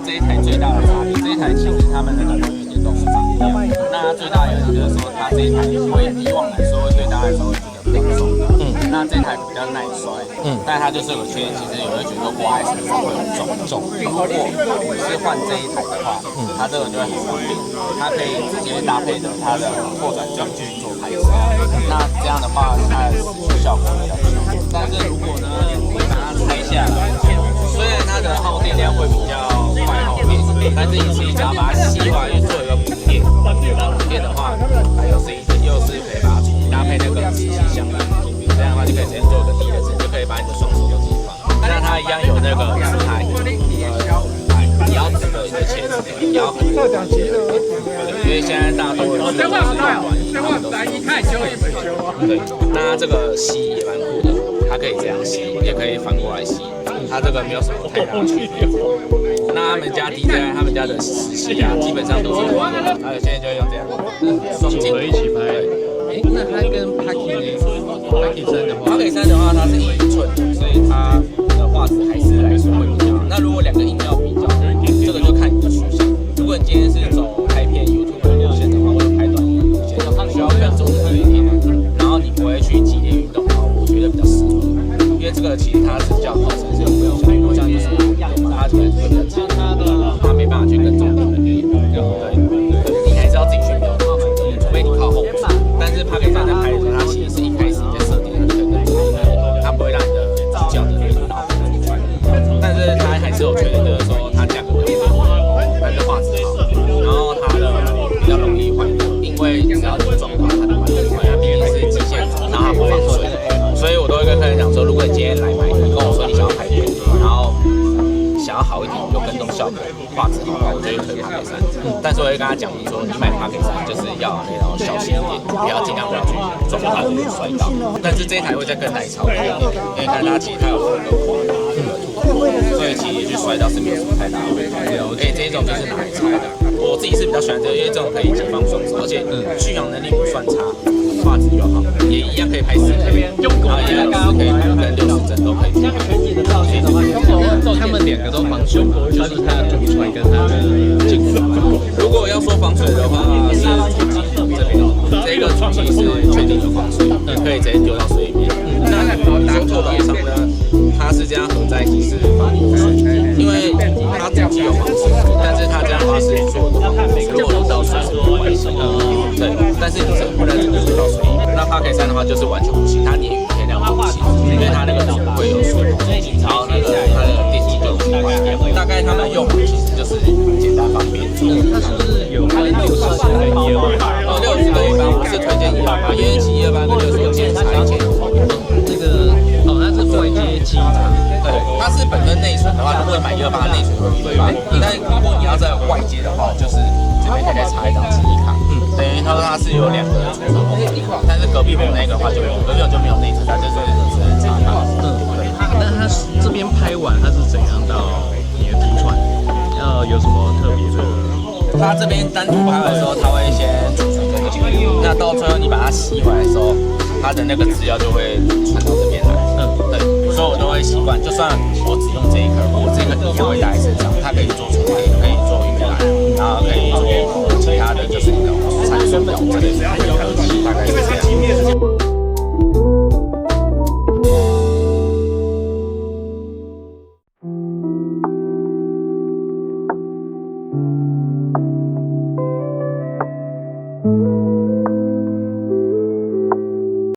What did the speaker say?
这一台最大的差别。这一台其实他们那个永远也都是长一样。那最大的优点就是说，它这一台会以往来说对大家来说会觉得比较重。那这台比较耐摔。但它就是有个缺点，其实有人觉得刮在身上会很重。如果你是换这一台的话，它这个就会很方便，它可以直接搭配着它的扩转装具做拍摄。那这样的话，它的视觉效果比较强。但是如果呢，你把它拆下来，虽然它的耗电量会比较快耗电，但是你自己只要把它吸回来做一个补电，补电的话，它又是可以把它搭配那个磁吸项的，这样的话就可以直接做一个第二针，就可以把你的双手都挤放。那它一样有那个磁台，你要指的切齿，你要很多因为现在大多数都是用管，对，那这个吸也蛮酷的，它可以这样吸，也可以反过来吸，它这个没有什么太大的区别。那他们家 DJI 他们家的磁吸啊，基本上都是光的，还有现在就用这样双镜头一起拍。那它跟 Pocket 3的话，Pocket 3的话它是1英寸的，所以它的画质还是来说会比较好。那如果两个音要比较，这个就看你的取向。如果你今天是走拍片 YouTube 的路线的话，或者拍短影的路线，需要更重的一点，然后你不会去激烈运动的话，我觉得比较适合。因为这个其实它是比较好，甚至有没有像运动像就是它这个会比较强，它没办法去跟重的人练。对，你还是要自己去瞄，除非你靠后座。但是 Pocket 3在拍的时候，它其实是一开始你在设定它就可以跟重的人，它不会让你的主角的力度跑出来。但是它还是有缺点，就是说它价格比较高，但是画质好，然后它的比较容易坏掉，因为只要你撞到它的话就会坏，它毕竟是机械，然后它不防水。所以我都会跟客人讲说，如果你今天来买，你跟我说你想要拍片，然后想要好一点，有跟踪效果、画质好的话，我就会推 Pocket 3。但是我会跟他讲说，你买 Pocket 3就是要那种小心一点，不要尽量不要去撞到它，会摔到。但是这一台会再更耐操作，因为看它其实它有那个框，所以其实去摔到是没有什么太大的问题。而且这一种就是拿来拆的，我自己是比较喜欢这个，因为这种可以解放双手，而且续航能力不算差。画质又好，也一样可以拍4K，然后也有4K跟60帧都可以去拍。他们两个都防水吗？就是它的主船跟它的镜头。如果要说防水的话，是主机这边，这个主机是确定有防水，可以直接丢到水里面。那你说拓展上呢，它是这样合在一起是防水，因为它主机有防水，但是它这样的话是做的防水，如果到水是不会什么，对，但是你这不能丢到水里。那 Pocket 3的话就是完全不行，它连雨天量都不行，因为它那个水会有水，然后那个它的电机就容易坏掉。大概他们用法其实就是简单方便。它是不是有分60跟128？哦，60跟128，我是推荐128，因为其实128跟60键差1000多。这个哦，它是外接机嘛？对，它是本身内存的话，如果你买128内存会比128，但如果你要在外接的话，就是这边可以再插一张记忆卡。等于说它是有2个储存空间，但是隔壁棚那个的话就没有，隔壁棚就没有内存，它就是只能插卡。那它这边拍完它是怎样到你的图传？有什么特别的？它这边单独拍的时候，它会先储存这个记忆，那到最后你把它吸回来的时候，它的那个资料就会传到这边来。对，所以我都会习惯，就算我只用这一颗，我这个一样会带在身上，它可以做重叠，可以做预览，然后可以做其他的就是那种参数表这类的科技，大概是这样。